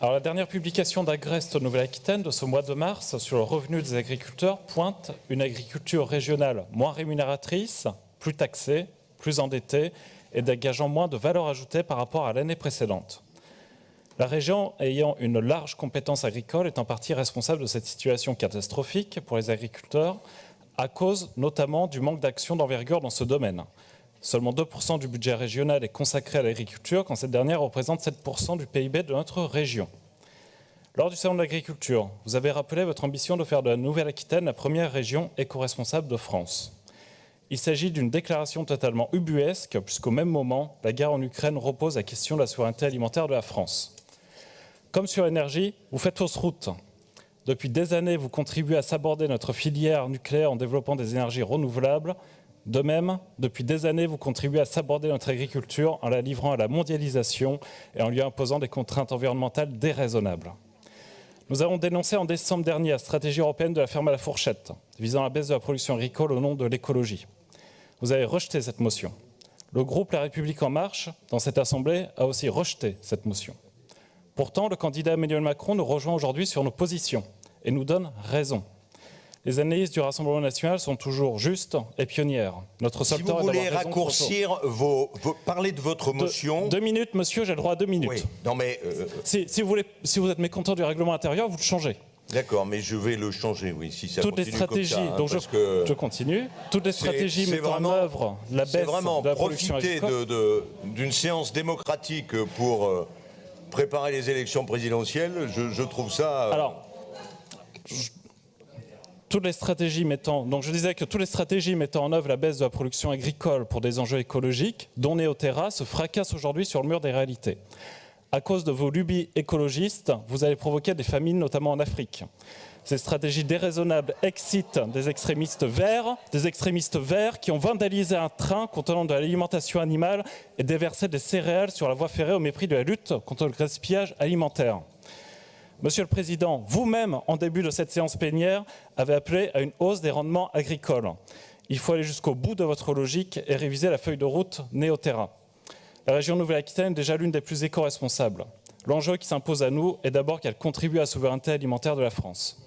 Alors, la dernière publication d'Agreste Nouvelle-Aquitaine de ce mois de mars sur le revenu des agriculteurs pointe une agriculture régionale moins rémunératrice, plus taxée, plus endettée et dégageant moins de valeur ajoutée par rapport à l'année précédente. La région ayant une large compétence agricole est en partie responsable de cette situation catastrophique pour les agriculteurs à cause notamment du manque d'action d'envergure dans ce domaine. Seulement 2% du budget régional est consacré à l'agriculture quand cette dernière représente 7% du PIB de notre région. Lors du Salon de l'agriculture, vous avez rappelé votre ambition de faire de la Nouvelle-Aquitaine la première région éco-responsable de France. Il s'agit d'une déclaration totalement ubuesque puisqu'au même moment, la guerre en Ukraine repose la question de la souveraineté alimentaire de la France. Comme sur l'énergie, vous faites fausse route. Depuis des années, vous contribuez à saborder notre filière nucléaire en développant des énergies renouvelables. De même, depuis des années, vous contribuez à saborder notre agriculture en la livrant à la mondialisation et en lui imposant des contraintes environnementales déraisonnables. Nous avons dénoncé en décembre dernier la stratégie européenne de la ferme à la fourchette, visant à la baisse de la production agricole au nom de l'écologie. Vous avez rejeté cette motion. Le groupe La République En Marche, dans cette Assemblée, a aussi rejeté cette motion. Pourtant, le candidat Emmanuel Macron nous rejoint aujourd'hui sur nos positions et nous donne raison. Les analyses du Rassemblement national sont toujours justes et pionnières. Notre seul tort est d'avoir raison. Si vous voulez raccourcir, parler de votre motion... 2 minutes, monsieur, j'ai le droit à 2 minutes. Oui, non mais... Si vous êtes mécontent du règlement intérieur, vous le changez. D'accord, mais je vais le changer, oui, si ça continue comme ça. Donc je continue. Toutes les stratégies mettant en œuvre la baisse de la production agricole. C'est vraiment profiter d'une séance démocratique pour préparer les élections présidentielles. Je trouve ça... Alors, toutes les stratégies je disais que toutes les stratégies mettant en œuvre la baisse de la production agricole pour des enjeux écologiques, dont Neoterra, se fracassent aujourd'hui sur le mur des réalités. À cause de vos lubies écologistes, vous allez provoquer des famines, notamment en Afrique. Ces stratégies déraisonnables excitent des extrémistes verts qui ont vandalisé un train contenant de l'alimentation animale et déversé des céréales sur la voie ferrée au mépris de la lutte contre le gaspillage alimentaire. Monsieur le Président, vous-même, en début de cette séance plénière, avez appelé à une hausse des rendements agricoles. Il faut aller jusqu'au bout de votre logique et réviser la feuille de route Neoterra. La région Nouvelle-Aquitaine est déjà l'une des plus éco-responsables. L'enjeu qui s'impose à nous est d'abord qu'elle contribue à la souveraineté alimentaire de la France.